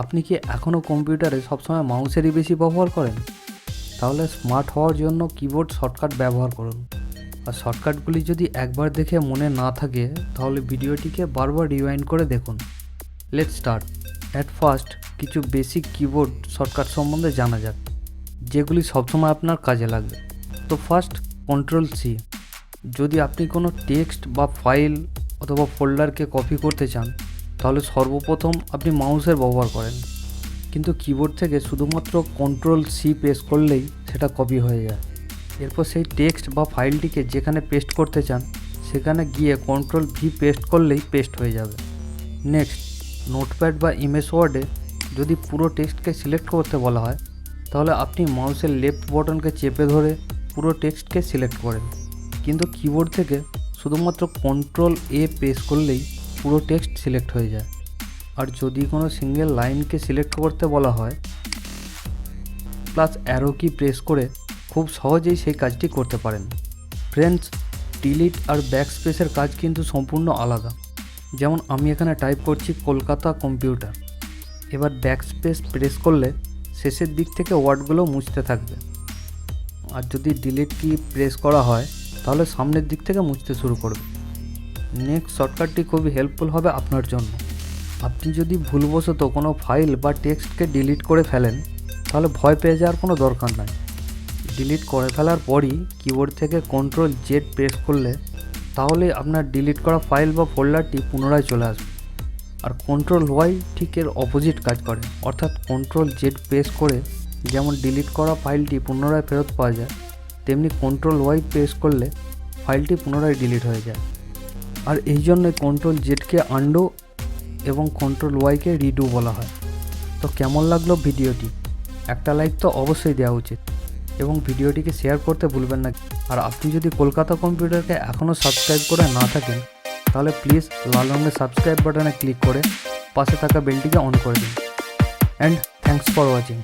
আপনি কি এখনও কম্পিউটারে সবসময় মাউসেরই বেশি ব্যবহার করেন? তাহলে স্মার্ট হওয়ার জন্য কিবোর্ড শর্টকাট ব্যবহার করুন। আর শর্টকাটগুলি যদি একবার দেখে মনে না থাকে তাহলে ভিডিওটিকে বারবার রিওয়াইন্ড করে দেখুন। Let's start. অ্যাট ফার্স্ট কিছু বেসিক কিবোর্ড শর্টকাট সম্বন্ধে জানা যাক, যেগুলি সবসময় আপনার কাজে লাগবে। তো ফার্স্ট, Ctrl+C। যদি আপনি কোনো টেক্সট বা ফাইল অথবা ফোল্ডারকে কপি করতে চান তাহলে সর্বপ্রথম আপনি মাউসের ব্যবহার করেন, কিন্তু কিবোর্ড থেকে শুধুমাত্র Ctrl+C প্রেস করলেই সেটা কপি হয়ে যায়। এরপর সেই টেক্সট বা ফাইলটিকে যেখানে পেস্ট করতে চান সেখানে গিয়ে Ctrl+V পেস্ট করলেই পেস্ট হয়ে যাবে। নেক্সট, নোটপ্যাড বা ইমেজ ওয়ার্ডে যদি পুরো টেক্সটকে সিলেক্ট করতে বলা হয় তাহলে আপনি মাউসের লেফট বটনকে চেপে ধরে পুরো টেক্সটকে সিলেক্ট করেন, কিন্তু কিবোর্ড থেকে শুধুমাত্র Ctrl+A প্রেস করলেই পুরো টেক্সট সিলেক্ট হয়ে যায়। আর যদি কোনো সিঙ্গেল লাইনকে সিলেক্ট করতে বলা হয় প্লাস অ্যারো কি প্রেস করে খুব সহজেই সেই কাজটি করতে পারেন। ফ্রেন্ডস, ডিলিট আর ব্যাকস্পেসের কাজ কিন্তু সম্পূর্ণ আলাদা। যেমন আমি এখানে টাইপ করছি কলকাতা কম্পিউটার, এবার ব্যাকস্পেস প্রেস করলে শেষের দিক থেকে ওয়ার্ডগুলো মুছতে থাকবে, আর যদি ডিলিট কি প্রেস করা হয় তাহলে সামনের দিক থেকে মুছতে শুরু করবে। নেক্সট শর্টকাটটি খুবই হেল্পফুল হবে আপনার জন্য। আপনি যদি ভুলবশত কোনো ফাইল বা টেক্সটকে ডিলিট করে ফেলেন তাহলে ভয় পেয়ে যাওয়ার কোনো দরকার নাই। ডিলিট করে ফেলার পরই কিবোর্ড থেকে Ctrl+Z প্রেস করলে তাহলে আপনার ডিলিট করা ফাইল বা ফোল্ডারটি পুনরায় চলে আসবে। আর Ctrl+Y ঠিক এর অপোজিট কাজ করে, অর্থাৎ Ctrl+Z প্রেস করে যেমন ডিলিট করা ফাইলটি পুনরায় ফেরত পাওয়া যায়, তেমনি Ctrl+Y প্রেস করলে ফাইলটি পুনরায় ডিলিট হয়ে যায়। আর এই জন্যই Ctrl+Zকে আনডু এবং Ctrl+Yকে রিডু বলা হয়। তো কেমন লাগলো ভিডিওটি? একটা লাইক তো অবশ্যই দেওয়া উচিত এবং ভিডিওটিকে শেয়ার করতে ভুলবেন না। আর আপনি যদি কলকাতা কম্পিউটারকে এখনও সাবস্ক্রাইব করে না থাকেন তাহলে প্লিজ লাল রঙের সাবস্ক্রাইব বাটনে ক্লিক করে পাশে থাকা বেলটিকে অন করে দিন। And thanks for watching.